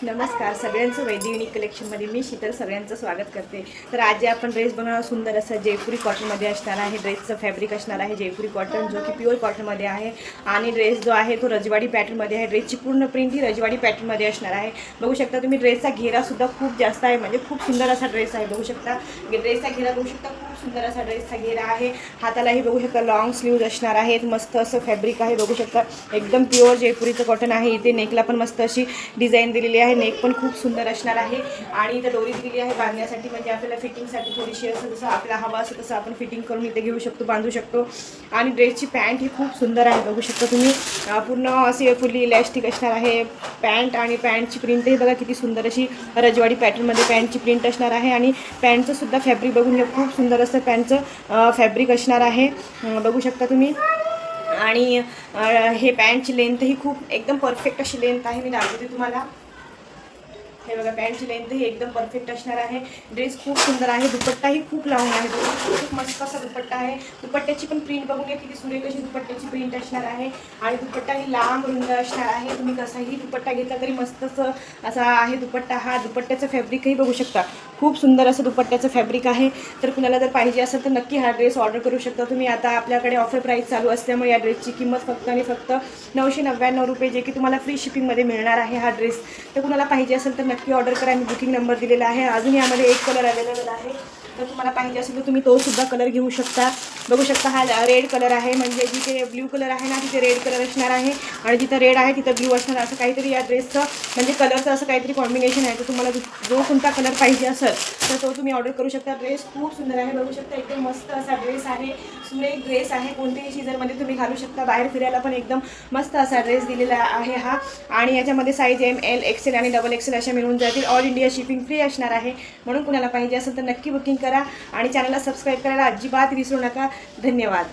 नमस्कार सगळ्यांचं वैदिक कलेक्शनमध्ये मी शीतल सगळ्यांचं स्वागत करते। तर आज आपण ड्रेस बनवणार सुंदर असा जयपुरी कॉटनमध्ये असणार आहे। ड्रेसचं फॅब्रिक असणार आहे जयपुरी कॉटन, जो की प्युअर कॉटनमध्ये आहे। आणि ड्रेस जो आहे तो रजवाडी पॅटर्नमध्ये आहे। ड्रेसची पूर्ण प्रिंट ही रजवाडी पॅटर्नमध्ये असणार आहे। बघू शकता तुम्ही ड्रेसचा घेरासुद्धा खूप जास्त आहे, म्हणजे खूप सुंदर असा ड्रेस आहे। बघू शकता ड्रेसचा घेरा बघू शकता, खूप सुंदर असा ड्रेसचा घेरा आहे। हातालाही बघू शकता लॉंग स्लीव्ज असणार आहेत। मस्त असं फॅब्रिक आहे, बघू शकता एकदम प्युअर जयपुरीचं कॉटन आहे। इथे नेकला पण मस्त अशी डिझाईन दिलेली आहे, नेक पण खूप सुंदर असणार आहे। आणि इथे दोरी दिलेली आहे बांधण्यासाठी, म्हणजे आपल्याला फिटिंगसाठी थोडीशी असं जसं आपला हवा असं तसं आपण फिटिंग करून इथे घेऊ शकतो, बांधू शकतो। आणि ड्रेसची पॅन्ट ही खूप सुंदर आहे, बघू शकता तुम्ही पूर्ण अशी फुल्ली इलॅस्टिक असणार आहे पॅन्ट। आणि पॅन्टची प्रिंट ही बघा किती सुंदर अशी रजवाडी पॅटर्नमध्ये पॅन्टची प्रिंट असणार आहे। आणि पॅन्टचं सुद्धा फॅब्रिक बघून घ्या, खूप सुंदर असं पॅन्टचं फॅब्रिक असणार आहे, बघू शकता तुम्ही। आणि हे पॅन्टची लेंथ ही खूप एकदम परफेक्ट अशी लेंथ आहे, मी दाखवते तुम्हाला। हे बघा पॅन्टची लेंथ ही एकदम परफेक्ट असणार आहे। ड्रेस खूप सुंदर आहे, दुपट्टाही खूप लाँग आहे, खूप मस्त असा दुपट्टा आहे। दुपट्ट्याची पण प्रिंट बघून घ्या किती सुरेख अशी दुपट्ट्याची प्रिंट असणार आहे। आणि दुपट्टा ही लांब रुंद असणार आहे, तुम्ही कसाही दुपट्टा घेतला तरी मस्तच असा आहे दुपट्टा। हा दुपट्ट्याचं फॅब्रिकही बघू शकता, खूप सुंदर असं दुपट्ट्याचं फॅब्रिक आहे। तर कुणाला जर पाहिजे असेल तर नक्की हा ड्रेस ऑर्डर करू शकता तुम्ही। आता आपल्याकडे ऑफर प्राईस चालू असल्यामुळे या ड्रेसची किंमत फक्त आणि फक्त 999 रुपये, जे की तुम्हाला फ्री शिपिंगमध्ये मिळणार आहे हा ड्रेस। तर कुणाला पाहिजे असेल तर नक्की ऑर्डर करा, मी बुकिंग नंबर दिलेला आहे। अजून यामध्ये एक कलर अवेलेबल आहे, तर तुम्हाला पाहिजे असेल तर तुम्ही तो सुद्धा कलर घेऊ शकता। बघू शकता हा रेड कलर आहे, म्हणजे जिथे ब्ल्यू कलर आहे ना तिथे रेड कलर असणार आहे, आणि जिथं रेड आहे तिथं ब्ल्यू असणार, असं काहीतरी या ड्रेसचं म्हणजे कलरचं असं काहीतरी कॉम्बिनेशन आहे। तर तुम्हाला जो कोणता कलर पाहिजे असेल तर तो तुम्ही ऑर्डर करू शकता। ड्रेस खूप सुंदर आहे, बघू शकता एकदम मस्त असा ड्रेस आहे, सुरेख ड्रेस आहे। कोणत्याही सीझनमध्ये तुम्ही घालू शकता, बाहेर फिरायला पण एकदम मस्त असा ड्रेस दिलेला आहे हा। आणि याच्यामध्ये साईज ML XL आणि XXL अशा मिळून जातील। ऑल इंडिया शिपिंग फ्री असणार आहे, म्हणून कुणाला पाहिजे असेल तर नक्की बुकिंग करा। आणि चॅनलला सबस्क्राईब करायला अजिबात विसरू नका। धन्यवाद।